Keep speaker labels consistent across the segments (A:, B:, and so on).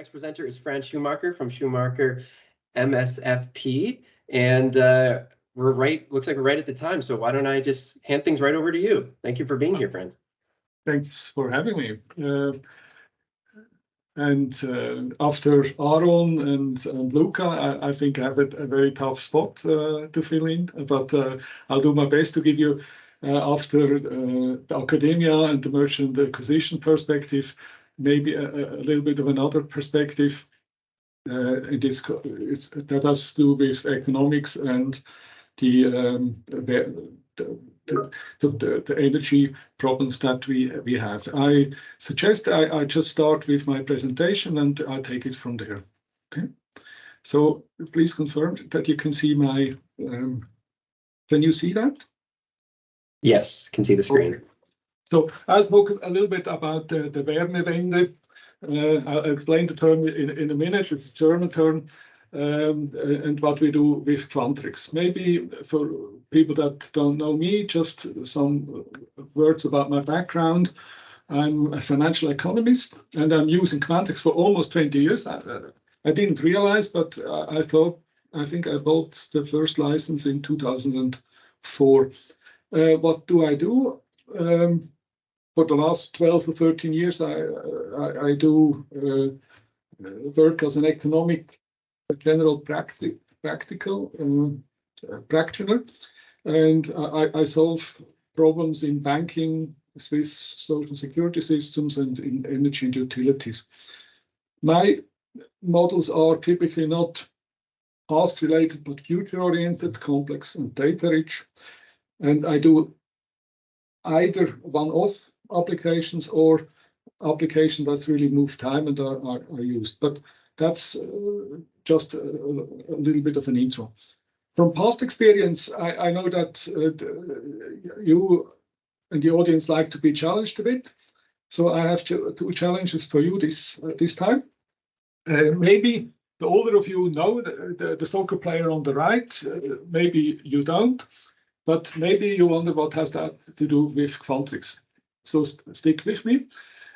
A: next presenter is Franz Schumacher from Schumacher MSFP, and looks like we're right at the time, so why don't I just hand things right over to you. Thank you for being here, Franz.
B: Thanks for having me. After Aaron and Luca, I think I have a very tough spot to fill in, but I'll do my best to give you, after the academia and the merchant acquisition perspective, maybe a little bit of another perspective. That has to do with economics and the energy problems that we have. I suggest I just start with my presentation and I take it from there. Okay. So please confirm that you can see my. Can you see that?
A: Yes, can see the screen.
B: Okay. So I'll talk a little bit about the Wärmewende. I'll explain the term in a minute. It's a German term. And what we do with Quantrix. Maybe for people that don't know me, just some words about my background. I'm a financial economist, and I'm using Quantrix for almost 20 years. I didn't realize, but I think I bought the first license in 2004. What do I do? For the last 12 or 13 years, I do work as an economic general practical practitioner, and I solve problems in banking, Swiss social security systems, and in energy and utilities. My models are typically not past related, but future oriented, complex, and data rich. And I do either one-off applications or applications that really move time and are used. But that's just a little bit of an intro. From past experience, I know that you and the audience like to be challenged a bit. So I have two challenges for you this time. Maybe the older of you know the soccer player on the right. Maybe you don't, but maybe you wonder what has that to do with Quantrix. So stick with me.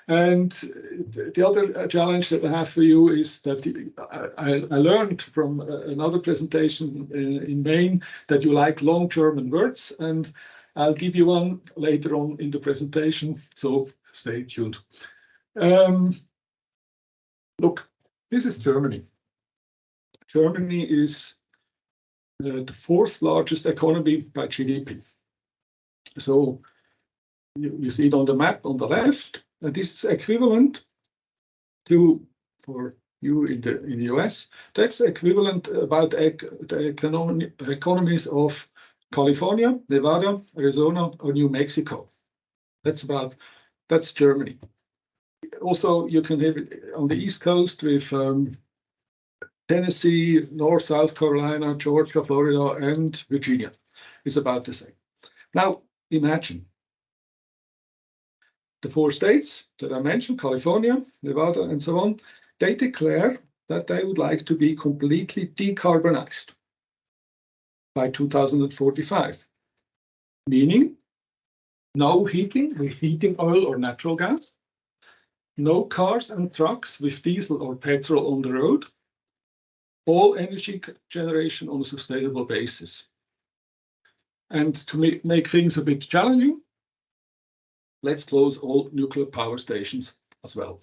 B: And the other challenge that I have for you is that I learned from another presentation in Maine that you like long German words, and I'll give you one later on in the presentation, so stay tuned. Look, this is Germany. Germany is the fourth largest economy by GDP. So you see it on the map on the left. And this is equivalent to, for you in the US, that's equivalent about the economies of California, Nevada, Arizona, or New Mexico. That's Germany. Also, you can have it on the East Coast with Tennessee, North, South Carolina, Georgia, Florida, and Virginia. It's about the same. Now, imagine the four states that I mentioned, California, Nevada, and so on, they declare that they would like to be completely decarbonized by 2045, meaning no heating with heating oil or natural gas, no cars and trucks with diesel or petrol on the road, all energy generation on a sustainable basis. And to make things a bit challenging, let's close all nuclear power stations as well.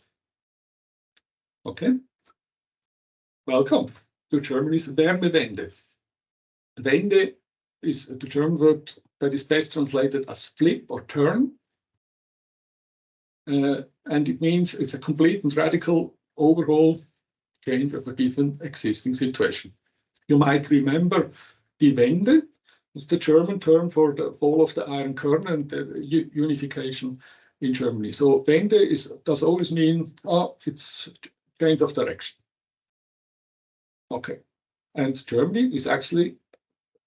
B: Okay. Welcome to Germany's Wärmewende. Wende is the German word that is best translated as flip or turn. And it means it's a complete and radical overhaul change of a given existing situation. You might remember die Wende. It's the German term for the fall of the Iron Curtain and the unification in Germany. So Wende does always mean, it's change of direction. Okay. And Germany is actually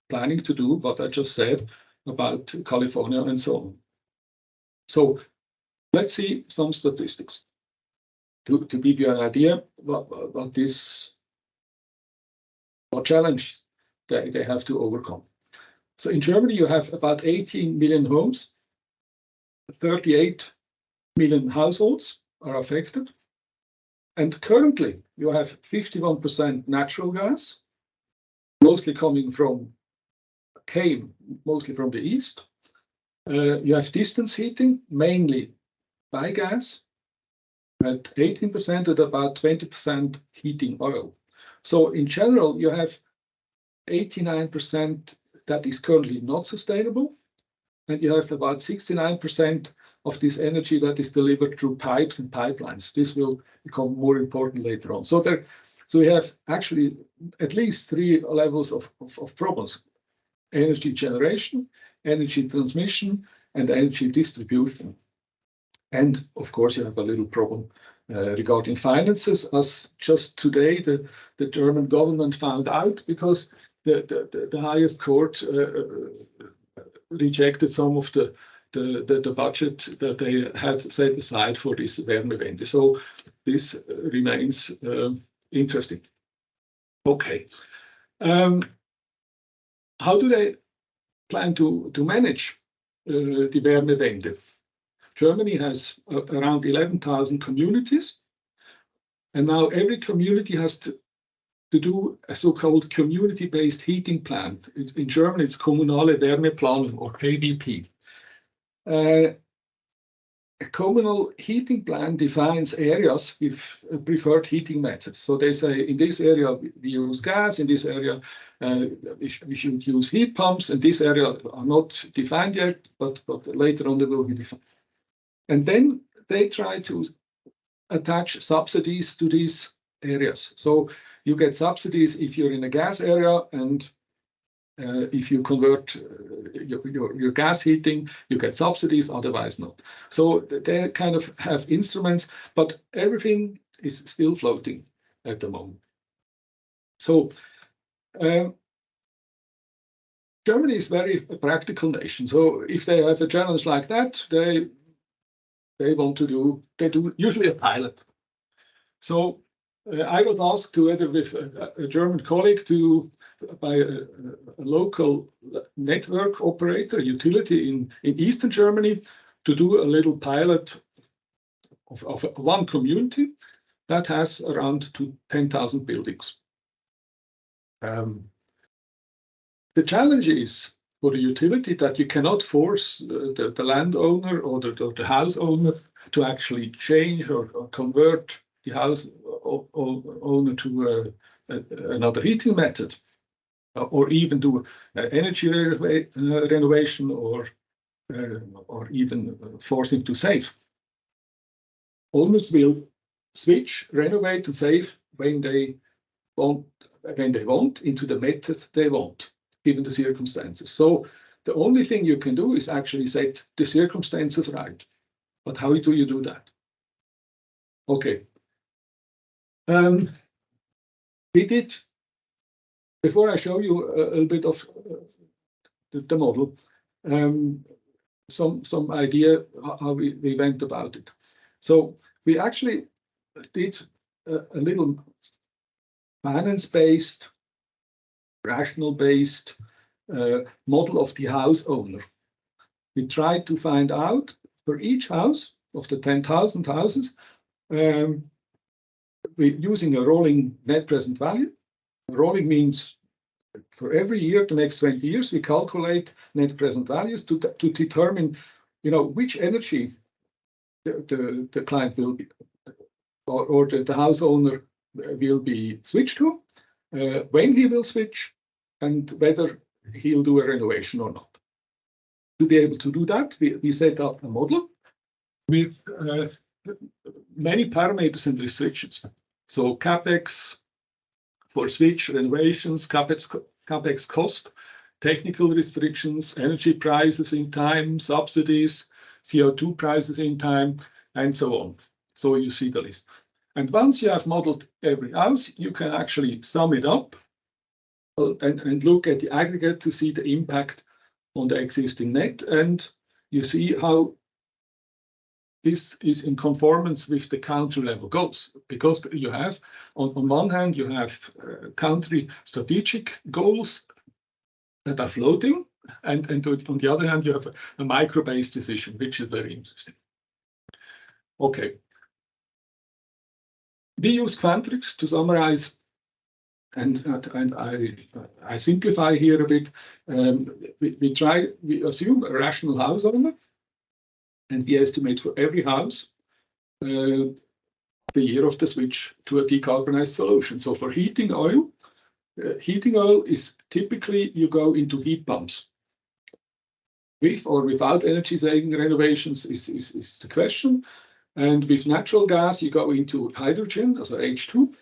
B: planning to do what I just said about California and so on. So let's see some statistics to give you an idea what challenge they have to overcome. So in Germany, you have about 18 million homes, 38 million households are affected. And currently, you have 51% natural gas, mostly coming from, mostly from the east. You have distance heating, mainly by gas, at 18% and about 20% heating oil. So in general, you have 89% that is currently not sustainable, and you have about 69% of this energy that is delivered through pipes and pipelines. This will become more important later on. So we have actually at least three levels of problems: energy generation, energy transmission, and energy distribution. And of course, you have a little problem regarding finances, as just today the German government found out, because the highest court rejected some of the budget that they had set aside for this Wärmewende. So this remains interesting. Okay. How do they plan to manage the Wärmewende? Germany has around 11,000 communities, and now every community has to do a so-called community-based heating plan. In German, it's Kommunale Wärmeplanung, or KWP. A communal heating plan defines areas with preferred heating methods. So they say, in this area we use gas, in this area we should use heat pumps, and this area are not defined yet, but later on they will be defined. And then they try to attach subsidies to these areas. So you get subsidies if you're in a gas area, and if you convert your gas heating, you get subsidies, otherwise not. So they kind of have instruments, but everything is still floating at the moment. So Germany is very a practical nation. So if they have a challenge like that, they do usually a pilot. So I was asked together with a German colleague by a local network operator, utility in Eastern Germany, to do a little pilot of one community that has around 10,000 buildings. The challenge is for the utility that you cannot force the landowner or the house owner to actually change or convert the house owner to another heating method, or even do energy renovation, or even force him to save. Owners will switch, renovate, and save when they want into the method they want, given the circumstances. So the only thing you can do is actually set the circumstances right. But how do you do that? Okay. We did, before I show you a little bit of the model, some idea how we went about it. So we actually did a little finance-based, rational-based model of the house owner. We tried to find out for each house of the 10,000 houses, we're using a rolling net present value. Rolling means for every year, the next 20 years, we calculate net present values to determine, which energy the client will be, or the house owner will be switched to, when he will switch, and whether he'll do a renovation or not. To be able to do that, we set up a model with many parameters and restrictions. So CapEx for switch, renovations, CapEx cost, technical restrictions, energy prices in time, subsidies, CO2 prices in time, and so on. So you see the list. And once you have modeled every house, you can actually sum it up and look at the aggregate to see the impact on the existing net. And you see how this is in conformance with the country level goals, because you have, on one hand, you have country strategic goals that are floating, and on the other hand, you have a micro-based decision, which is very interesting. Okay. We use Quantrix to summarize, and I simplify here a bit. We assume a rational house owner, and we estimate for every house the year of the switch to a decarbonized solution. So for heating oil is typically you go into heat pumps. With or without energy saving renovations is the question. And with natural gas, you go into hydrogen, also H2,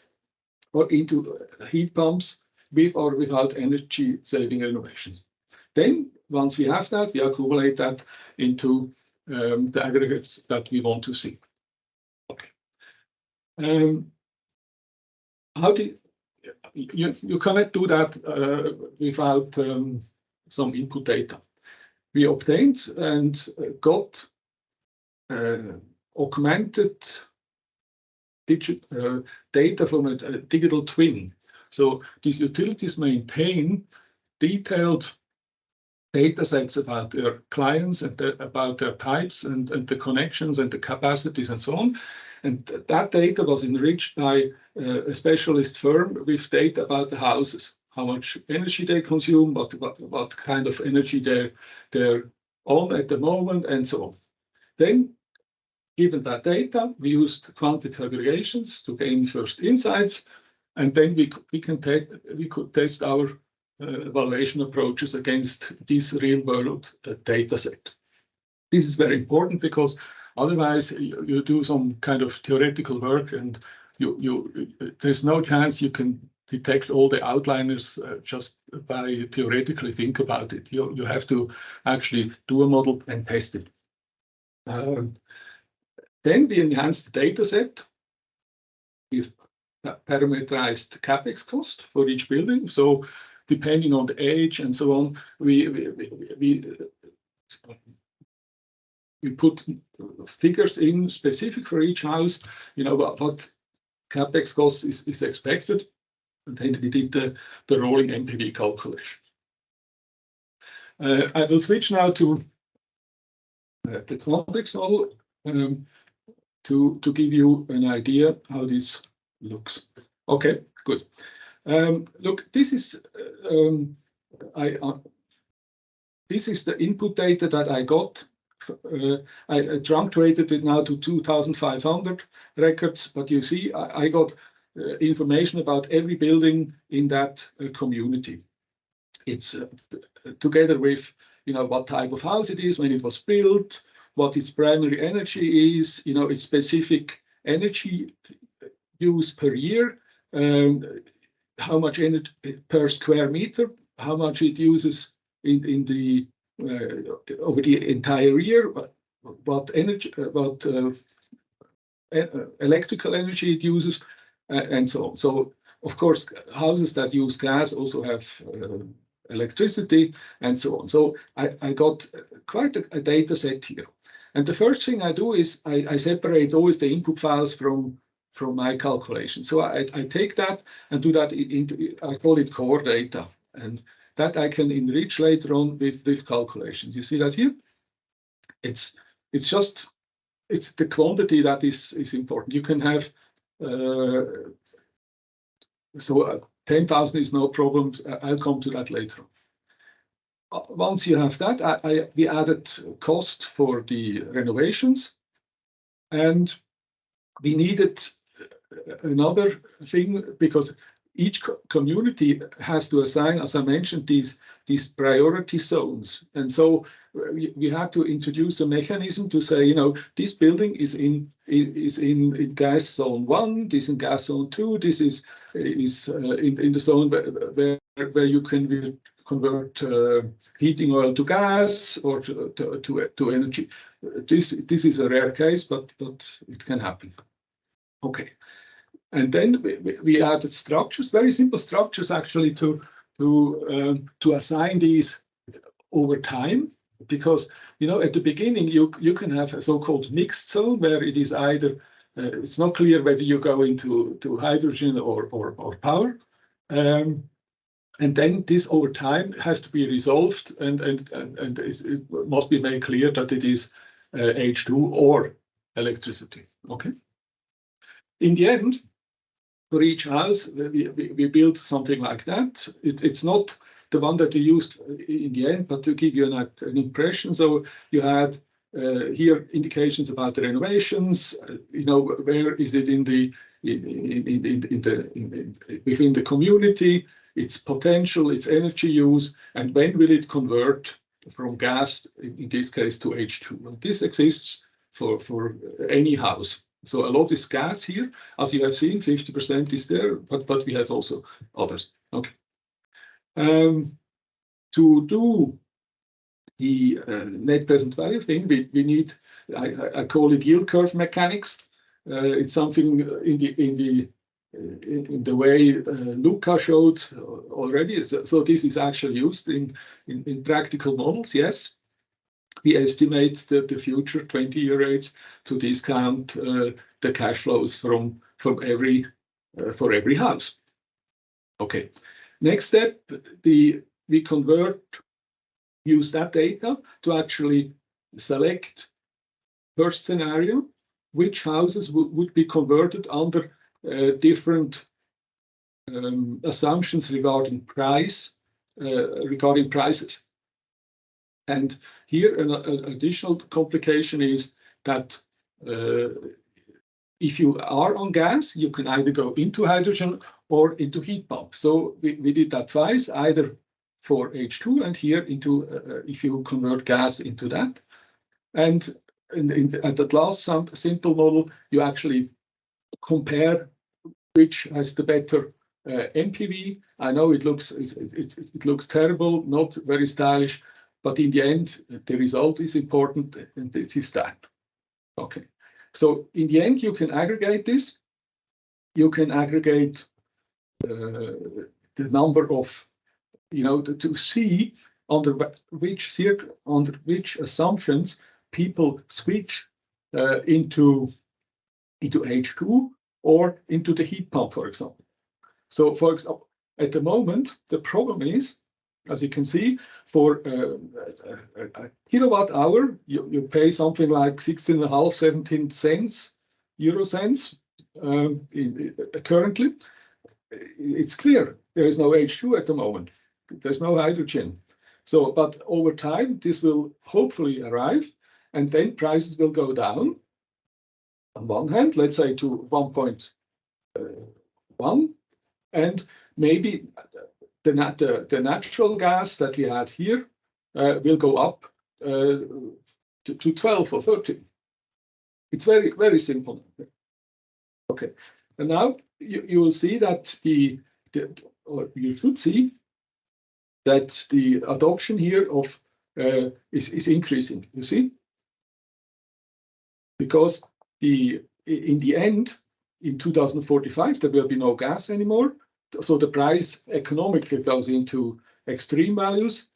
B: or into heat pumps with or without energy saving renovations. Then, once we have that, we accumulate that into the aggregates that we want to see. Okay. How do you cannot do that without some input data. We obtained and got augmented data from a digital twin. So these utilities maintain detailed data sets about their clients and about their types and the connections and the capacities and so on. And that data was enriched by a specialist firm with data about the houses, how much energy they consume, what kind of energy they're on at the moment, and so on. Then, given that data, we used quantic aggregations to gain first insights, and then we could test our evaluation approaches against this real-world data set. This is very important because otherwise you do some kind of theoretical work and there's no chance you can detect all the outliers just by theoretically think about it. You have to actually do a model and test it. Then we enhance the data set with parameterized capex cost for each building. So depending on the age and so on, we put figures in specific for each house, what capex cost is expected, and then we did the rolling NPV calculation. I will switch now to the Quantrix model to give you an idea how this looks. Okay, good. Look, this is the input data that I got. I truncated it now to 2,500 records, but you see, I got information about every building in that community. It's together with what type of house it is, when it was built, what its primary energy is, its specific energy use per year, how much energy per square meter, how much it uses in the over the entire year, what energy, electrical energy it uses, and so on. So, of course, houses that use gas also have electricity and so on. So I got quite a data set here. And the first thing I do is I separate always the input files from my calculation. So I take that and do that into, I call it core data. And that I can enrich later on with calculations. You see that here? It's the quantity that is important. You can have, so 10,000 is no problem. I'll come to that later. Once you have that, we added cost for the renovations, and we needed another thing because each community has to assign, as I mentioned, these priority zones. And so we had to introduce a mechanism to say, this building is in gas zone 1, this in gas zone 2, this is in the zone where you can convert heating oil to gas or to energy. This is a rare case, but it can happen. Okay. And then we added structures, very simple structures actually to assign these over time, because at the beginning you can have a so-called mixed zone where it is either it's not clear whether you go into hydrogen or power, and then this over time has to be resolved and it must be made clear that it is H2 or electricity. Okay. In the end, for each house, we built something like that. It's not the one that you used in the end, but to give you an impression. So you had here indications about the renovations. You know, where is it within the community? Its potential, its energy use, and when will it convert from gas, in this case, to H2? And this exists for any house. So a lot is gas here, as you have seen, 50% is there, but we have also others. Okay. To do the net present value thing, we need, I call it yield curve mechanics. It's something in the way Luca showed already. So this is actually used in practical models. Yes, we estimate the future 20-year rates to discount the cash flows from every for every house. Okay. Next step, we use that data to actually select first scenario, which houses would be converted under different assumptions regarding prices. And here an additional complication is that if you are on gas, you can either go into hydrogen or into heat pump. So we did that twice, either for H2 and here into if you convert gas into that. And at that last simple model, you actually compare which has the better NPV. I know it looks terrible, not very stylish, but in the end, the result is important, and this is that. Okay. So in the end, you can aggregate this. You can aggregate the number of, to see under which assumptions people switch into H2 or into the heat pump, for example. So, for example, at the moment, the problem is, as you can see, for a kilowatt hour, you pay something like 16.5, 17 cents, euro cents currently. It's clear there is no H2 at the moment. There's no hydrogen. So, but over time, this will hopefully arrive, and then prices will go down. On one hand, let's say to 1.1, and maybe the natural gas that we had here will go up to 12 or 13. It's very, very simple. Okay, and now you will see that or you should see that the adoption here of is increasing. You see, because in the end, in 2045, there will be no gas anymore. So the price economically goes into extreme values,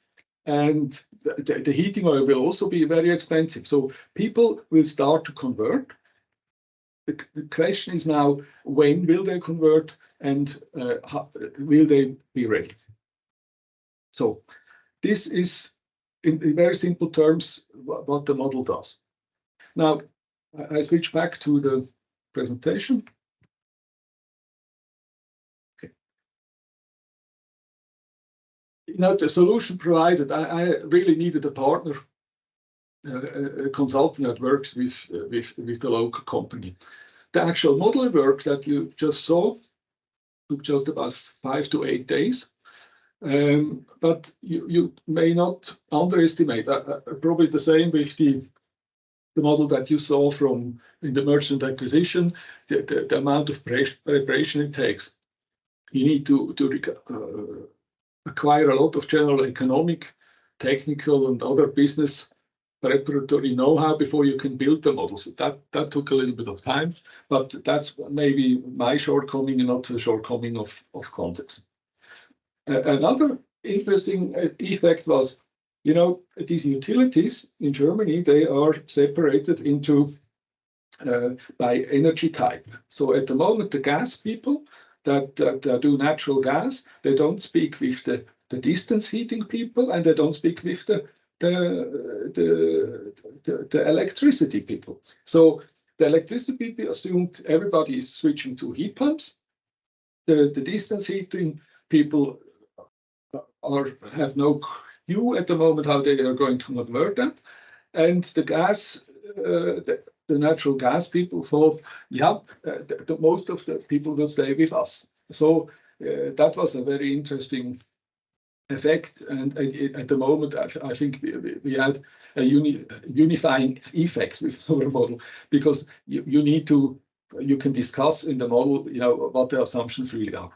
B: and the heating oil will also be very expensive. So people will start to convert. The question is now, when will they convert, and how will they be ready? So this is, in very simple terms, what the model does. Now, I switch back to the presentation. Okay. The solution provided, I really needed a partner, a consultant that works with the local company. The actual model work that you just saw took just about 5 to 8 days. But you may not underestimate, probably the same with the model that you saw in the merchant acquisition, the amount of preparation it takes. You need to acquire a lot of general economic, technical, and other business preparatory know-how before you can build the models. That took a little bit of time, but that's maybe my shortcoming and not the shortcoming of Quantrix. Another interesting effect was, these utilities in Germany, they are separated into by energy type. So at the moment, the gas people that do natural gas, they don't speak with the distance heating people, and they don't speak with the electricity people. So the electricity people assumed everybody is switching to heat pumps, the distance heating, people have no clue at the moment how they are going to convert that. And the gas, the natural gas people thought, yeah, most of the people will stay with us. So that was a very interesting effect. And at the moment, I think we had a unifying effect with our model, because you can discuss in the model, what the assumptions really are.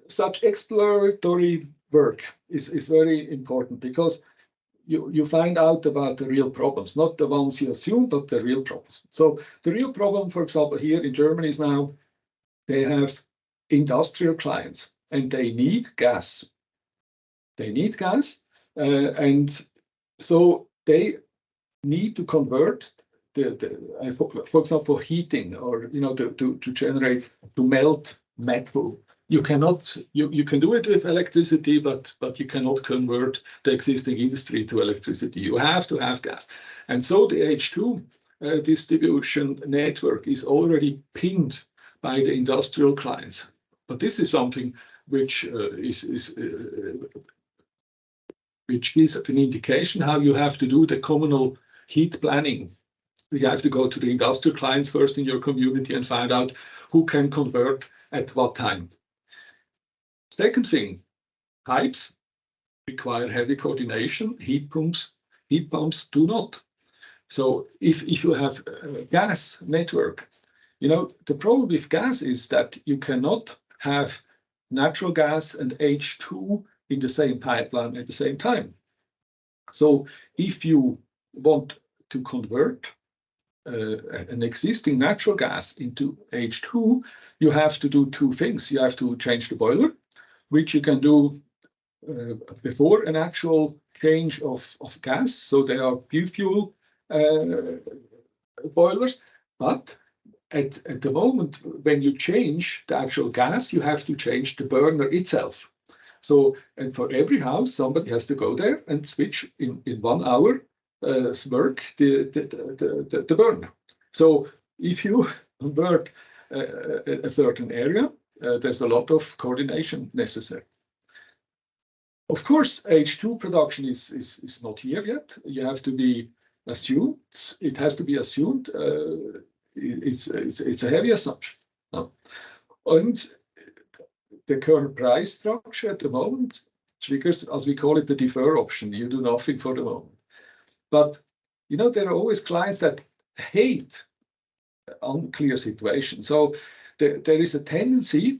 B: Such exploratory work is very important, because you find out about the real problems, not the ones you assume, but the real problems. So the real problem, for example, here in Germany is now they have industrial clients and they need gas. They need gas, and so they need to convert for example, for heating, or to generate, to melt metal. You can do it with electricity, but you cannot convert the existing industry to electricity. You have to have gas, and so the H2 distribution network is already pinned by the industrial clients. But this is something which gives an indication how you have to do the communal heat planning. You have to go to the industrial clients first in your community and find out who can convert at what time. Second thing, pipes require heavy coordination. Heat pumps do not. So if you have a gas network, the problem with gas is that you cannot have natural gas and H2 in the same pipeline at the same time. So if you want to convert an existing natural gas into H2, you have to do two things. You have to change the boiler, which you can do before an actual change of gas. So they are fuel boilers. But at the moment when you change the actual gas, you have to change the burner itself. So, and for every house, somebody has to go there and switch in 1 hour work the burner. So if you convert a certain area, there's a lot of coordination necessary. Of course, H2 production is not here yet. You have to be assumed. It has to be assumed. It's a heavy assumption. No. And the current price structure at the moment triggers, as we call it, the defer option. You do nothing for the moment. But there are always clients that hate unclear situations. So there is a tendency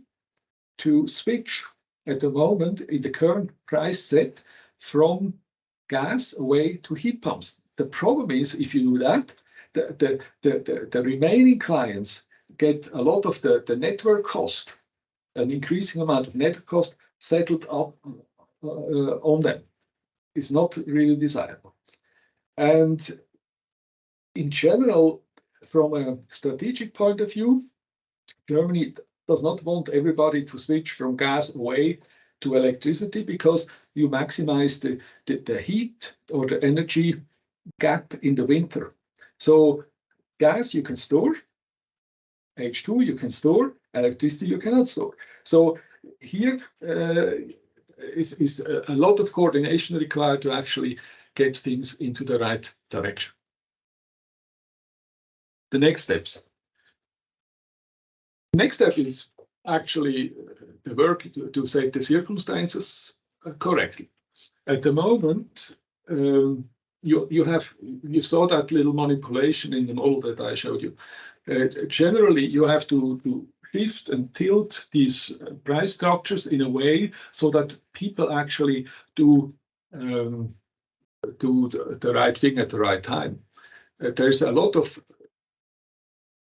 B: to switch at the moment in the current price set from gas away to heat pumps. The problem is, if you do that, the remaining clients get a lot of the network cost, an increasing amount of network cost settled up on them. It's not really desirable. And in general, from a strategic point of view, Germany does not want everybody to switch from gas away to electricity, because you maximize the heat or the energy gap in the winter. So gas you can store, H2 you can store, electricity you cannot store. So here is a lot of coordination required to actually get things into the right direction. The next steps. Next step is actually the work to set the circumstances correctly. At the moment, you saw that little manipulation in the model that I showed you. Generally, you have to shift and tilt these price structures in a way so that people actually do the right thing at the right time. There's a lot of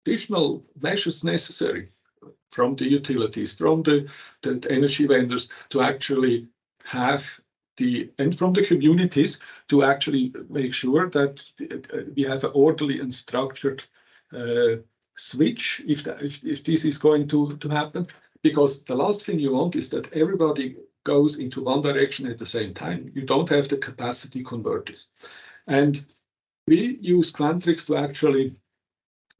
B: additional measures necessary from the utilities, from the energy vendors, to actually have and from the communities to actually make sure that we have an orderly and structured switch if this is going to happen. Because the last thing you want is that everybody goes into one direction at the same time. You don't have the capacity converters. And we use Quantrix to actually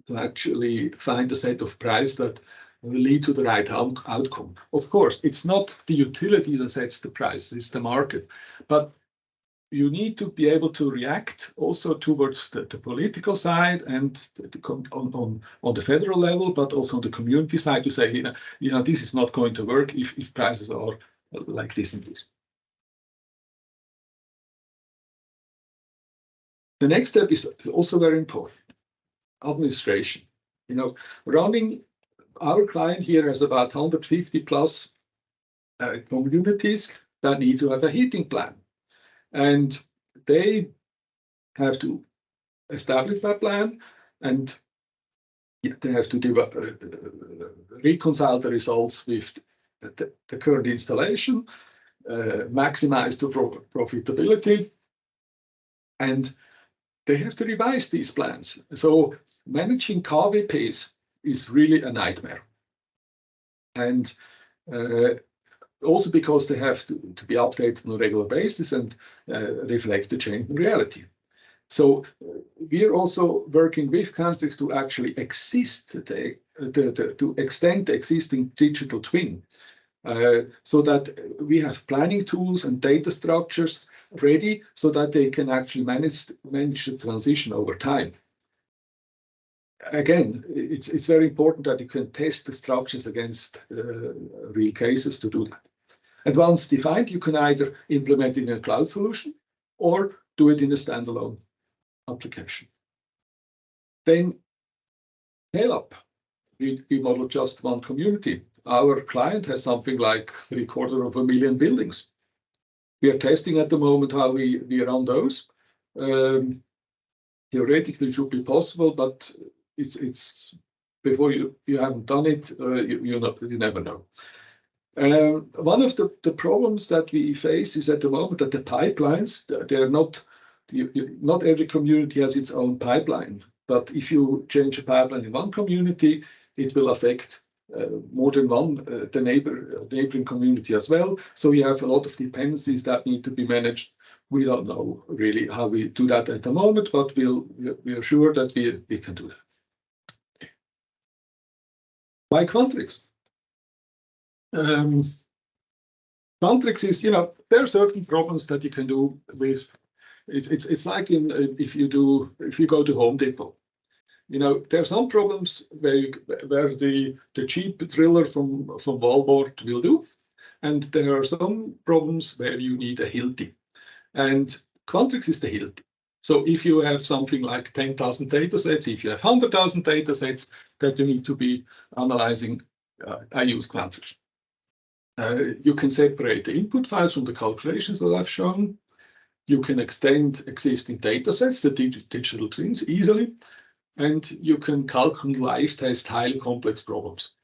B: to actually find a set of price that will lead to the right outcome. Of course, it's not the utility that sets the price, it's the market. But you need to be able to react also towards the political side and on the federal level, but also on the community side to say, this is not going to work if prices are like this and this. The next step is also very important, administration. Running our client here has about 150 plus communities that need to have a heating plan. And they have to establish that plan, and they have to reconcile the results with the current installation, maximize the profitability, and they have to revise these plans. So managing KVPs is really a nightmare. And also because they have to be updated on a regular basis and reflect the change in reality. So we are also working with Quantrix to actually to extend the existing digital twin, so that we have planning tools and data structures ready so that they can actually manage the transition over time. Again, it's very important that you can test the structures against real cases to do that. And once defined, you can either implement it in a cloud solution or do it in a standalone application. Then scale up. We model just one community. Our client has something like 750,000 buildings. We are testing at the moment how we run those. Theoretically, it should be possible, but it's before you haven't done it, you never know. One of the problems that we face is at the moment that the pipelines, they're not every community has its own pipeline. But if you change a pipeline in one community, it will affect more than one, the neighboring community as well. So we have a lot of dependencies that need to be managed. We don't know really how we do that at the moment, but we are sure that we can do that. Why Quantrix? Quantrix is, there are certain problems that you can do with. It's like if you go to Home Depot. There are some problems where the cheap driller from Walmart will do, and there are some problems where you need a Hilti. And Quantrix is the Hilti. So if you have something like 10,000 data sets, if you have 100,000 data sets that you need to be analyzing, I use Quantrix. You can separate the input files from the calculations that I've shown. You can extend existing data sets, the digital twins, easily. And you can calculate live test highly complex problems.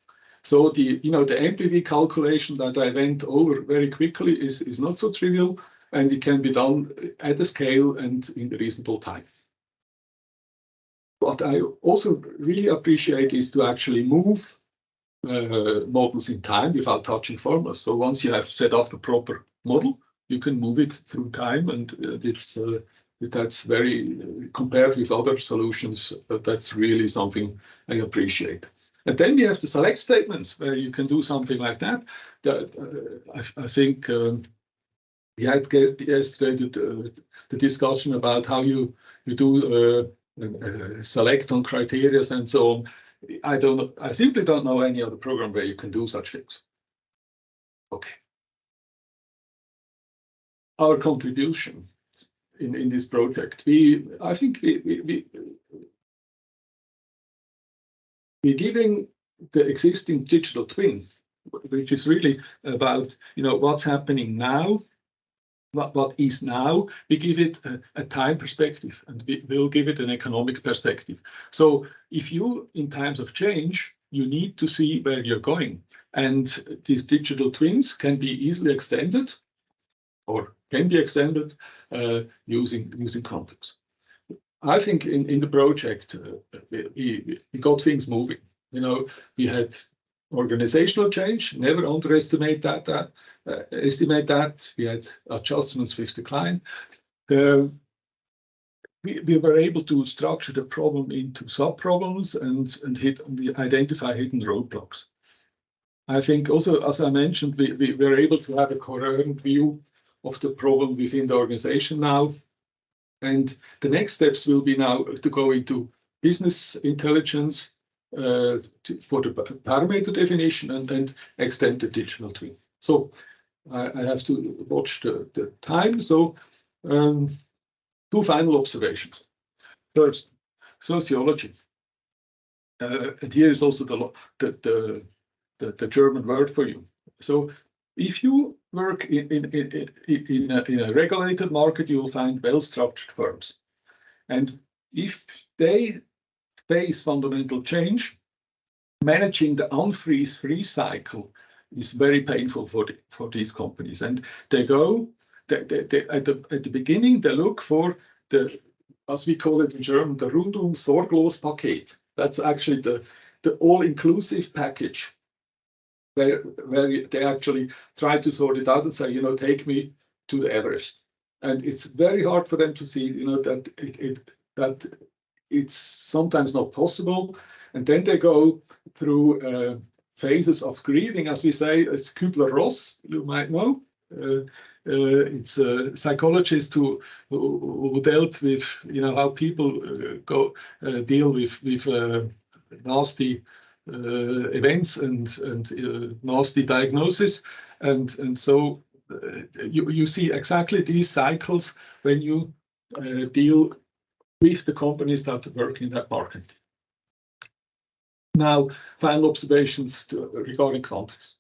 B: So the MPV calculation that I went over very quickly is not so trivial, and it can be done at a scale and in a reasonable time. What I also really appreciate is to actually move models in time without touching formulas. So once you have set up a proper model, you can move it through time, and that's very, compared with other solutions, that's really something I appreciate. And then we have the select statements where you can do something like that. I think we had yesterday the discussion about how you do select on criteria and so on. I simply don't know any other program where you can do such things. Okay. Our contribution in this project, I think we're giving the existing digital twin, which is really about what's happening now, what is now. We give it a time perspective, and we will give it an economic perspective. So if you, in times of change, you need to see where you're going, and these digital twins can be easily extended, or can be extended using Quantrix. I think in the project we got things moving. We had organizational change. Never underestimate that. Estimate that. We had adjustments with the client. we were able to structure the problem into sub-problems and identify hidden roadblocks. I think also, as I mentioned, we were able to have a coherent view of the problem within the organization now. And the next steps will be now to go into business intelligence for the parameter definition and extend the digital twin. So I have to watch the time. So two final observations. First, sociology. And here is also the German word for you. So if you work in a regulated market, you will find well-structured firms. And if they face fundamental change, managing the unfreeze-freeze cycle is very painful for these companies. And they go, at the beginning, they look for the, as we call it in German, the rundum sorglos Paket. That's actually the all-inclusive package, where they actually try to sort it out and say, take me to the Everest. And it's very hard for them to see, that it's sometimes not possible. And then they go through phases of grieving, as we say. It's Kübler-Ross, you might know. It's a psychologist who dealt with, how people deal with nasty events and nasty diagnosis, and so you see exactly these cycles when you deal with the companies that work in that market. Now, final observations regarding Quantrix.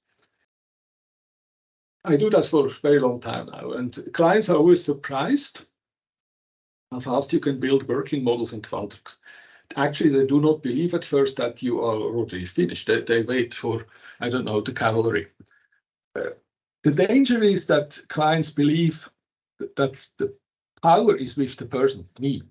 B: I do that for a very long time now, and clients are always surprised how fast you can build working models in Quantrix. Actually, they do not believe at first that you are already finished. They wait for, I don't know, the cavalry. The danger is that clients believe that the power is with the person, me.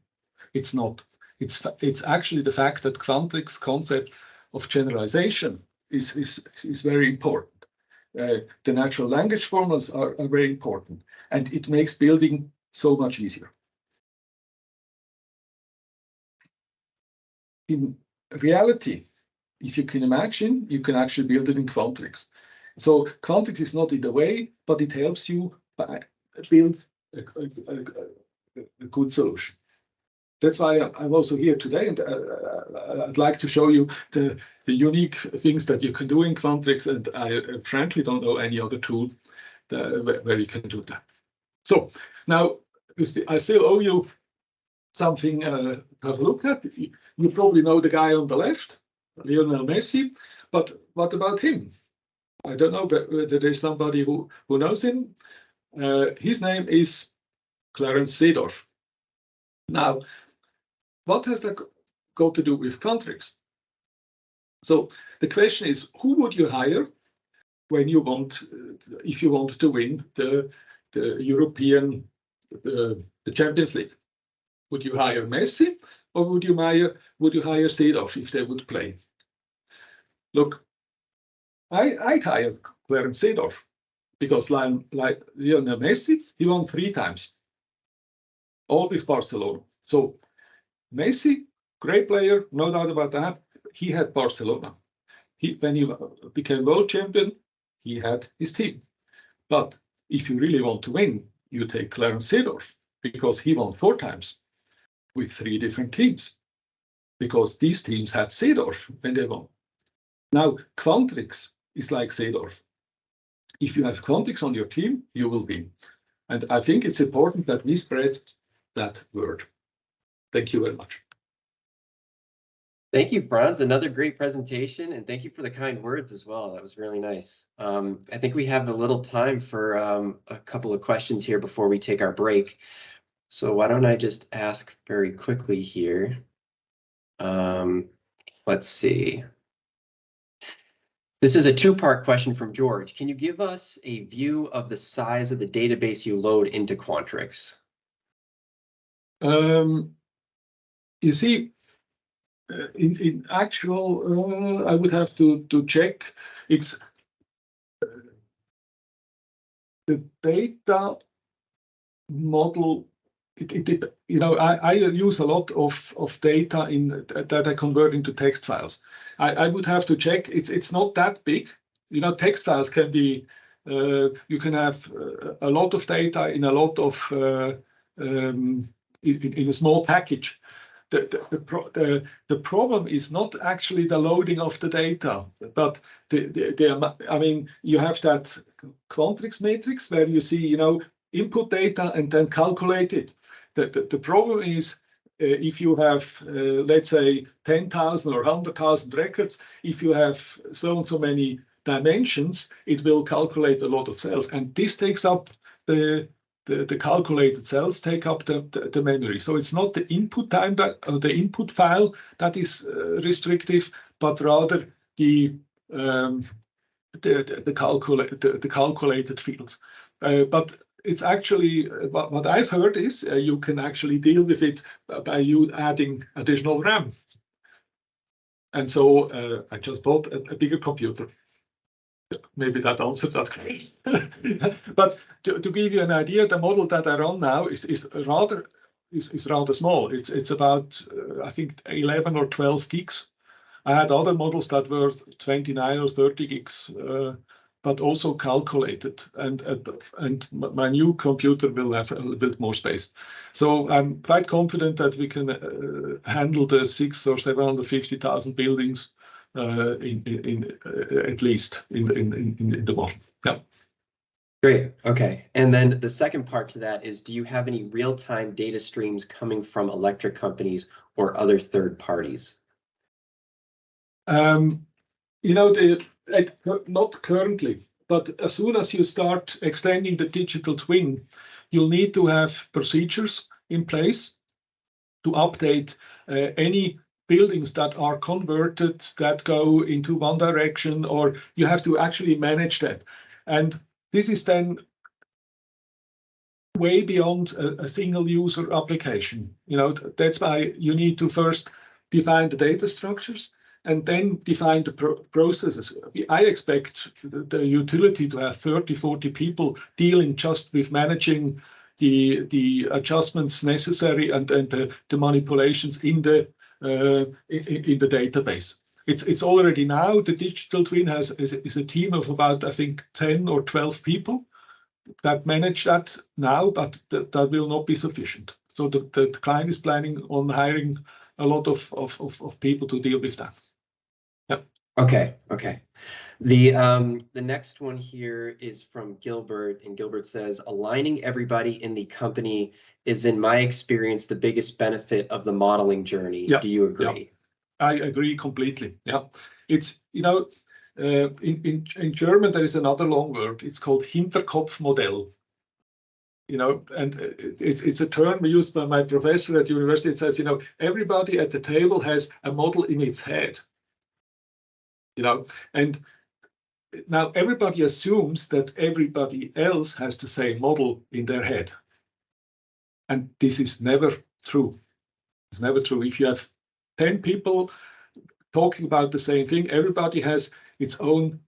B: It's not. It's actually the fact that Quantrix concept of generalization is very important. The natural language formulas are very important, and it makes building so much easier. In reality, if you can imagine, you can actually build it in Quantrix. So Quantrix is not in the way, but it helps you build a good solution. That's why I'm also here today, and I'd like to show you the unique things that you can do in Quantrix, and I frankly don't know any other tool where you can do that. So now, I still owe you something to have a look at. You probably know the guy on the left, Lionel Messi, but what about him? I don't know whether there's somebody who knows him. His name is Clarence Seedorf. Now, what has that got to do with Quantrix? So the question is, who would you hire when you want, if you want to win the European, the Champions League? Would you hire Messi, or would you hire Seedorf if they would play? Look, I'd hire Clarence Seedorf because like Lionel Messi, he won 3 times, all with Barcelona. So Messi, great player, no doubt about that. He had Barcelona. When he became world champion, he had his team. But if you really want to win, you take Clarence Seedorf because he won 4 times with 3 different teams, because these teams had Seedorf when they won. Now, Quantrix is like Seedorf. If you have Quantrix on your team, you will win. And I think it's important that we spread that word. Thank you very much.
A: Thank you, Franz. Another great presentation, and thank you for the kind words as well. That was really nice. I think we have a little time for a couple of questions here before we take our break. So why don't I just ask very quickly here? Let's see. This is a 2-part question from George. Can you give us a view of the size of the database you load into Quantrix?
B: You see, in actual, I would have to check. It's the data model I use a lot of data that I convert into text files. I would have to check. It's not that big. Text files can be. You can have a lot of data in a lot of in a small package. The problem is not actually the loading of the data, but I mean, you have that Quantrix matrix where you see, input data and then calculate it. The problem is if you have, let's say, 10,000 or 100,000 records, if you have so and so many dimensions, it will calculate a lot of cells, and this takes up the calculated cells take up the memory. So it's not the input time the input file that is restrictive, but rather the calculated fields. But it's actually what I've heard is you can actually deal with it by you adding additional RAM. And so I just bought a bigger computer. Maybe that answered that question. But to give you an idea, the model that I run now is rather small. It's about I think 11 or 12 gigs. I had other models that were 29 or 30 gigs, but also calculated. And my new computer will have a little bit more space. So I'm quite confident that we can handle the 600,000 or 750,000 buildings at least in the model. Yeah.
A: Great. Okay. And then the second part to that is, do you have any real-time data streams coming from electric companies or other third parties?
B: Not currently, but as soon as you start extending the digital twin, you'll need to have procedures in place to update any buildings that are converted, that go into one direction, or you have to actually manage that. And this is then way beyond a single user application. That's why you need to first define the data structures and then define the processes. I expect the utility to have 30, 40 people dealing just with managing the adjustments necessary and the manipulations in the database. It's already now, the digital twin is a team of about, I think, 10 or 12 people that manage that now, but that will not be sufficient. So the client is planning on hiring a lot of people to deal with that. Yeah.
A: Okay. The next one here is from Gilbert, and Gilbert says, aligning everybody in the company is, in my experience, the biggest benefit of the modeling journey. Yeah. Do you agree?
B: Yeah. I agree completely. Yeah, it's in German there is another long word. It's called Hinterkopfmodell. And it's a term used by my professor at university. It says, everybody at the table has a model in its head. And now everybody assumes that everybody else has the same model in their head. And this is never true. It's never true. If you have 10 people talking about the same thing, everybody has its own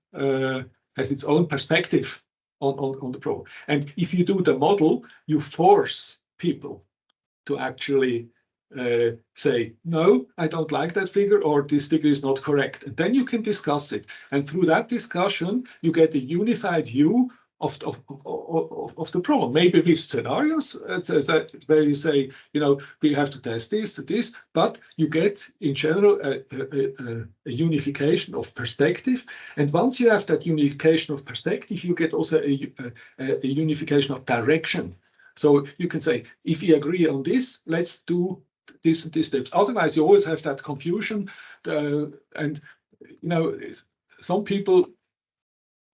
B: perspective on the problem. And if you do the model, you force people to actually say, no, I don't like that figure, or this figure is not correct. And then you can discuss it. And through that discussion, you get a unified view of the problem. Maybe with scenarios where you say, we have to test this, but you get in general a unification of perspective. And once you have that unification of perspective, you get also a unification of direction. So you can say, if we agree on this, let's do this and these steps. Otherwise, you always have that confusion. And some people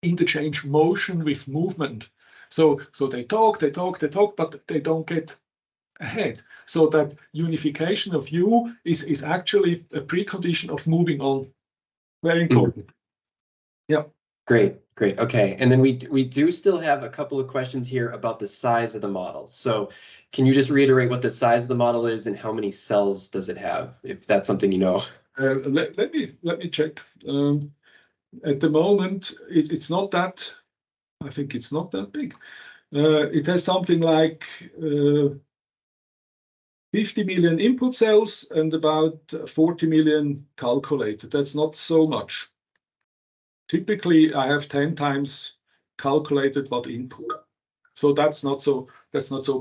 B: interchange motion with movement. So they talk, but they don't get ahead. So that unification of view is actually a precondition of moving on. Very important. Yeah.
A: Great. Okay. And then we do still have a couple of questions here about the size of the model. So can you just reiterate what the size of the model is and how many cells does it have, if that's something you know?
B: Let me check. At the moment, it's not that. I think it's not that big. It has something like 50 million input cells and about 40 million calculated. That's not so much. Typically, I have 10 times calculated what input. So that's not so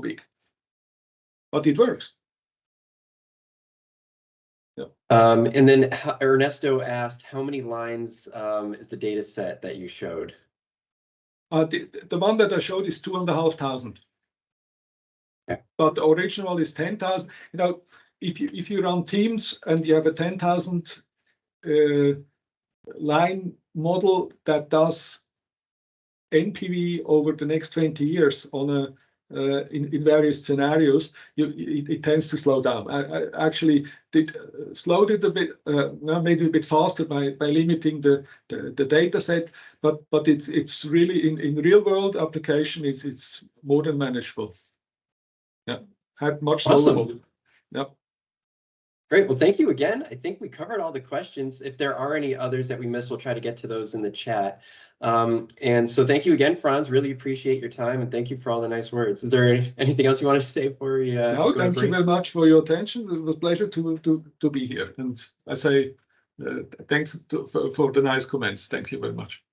B: big. But it works. Yeah.
A: And then Ernesto asked, how many lines is the data set that you showed?
B: The one that I showed is 2,500.
A: Okay.
B: But the original is 10,000. You know, if you run teams and you have a 10,000 line model that does NPV over the next 20 years on a in various scenarios, it tends to slow down. I actually slowed it a bit, made it a bit faster by limiting the data set, but it's really in real world application, it's more than manageable. Yeah, had much slower
A: Awesome.
B: model. Yeah.
A: Great. Well, thank you again. I think we covered all the questions. If there are any others that we missed, we'll try to get to those in the chat. And so thank you again, Franz. Really appreciate your time, and thank you for all the nice words. Is there anything else you want to say before we
B: No, thank you very much for your attention. It was a pleasure to be here. And I say thanks for the nice comments. Thank you very much.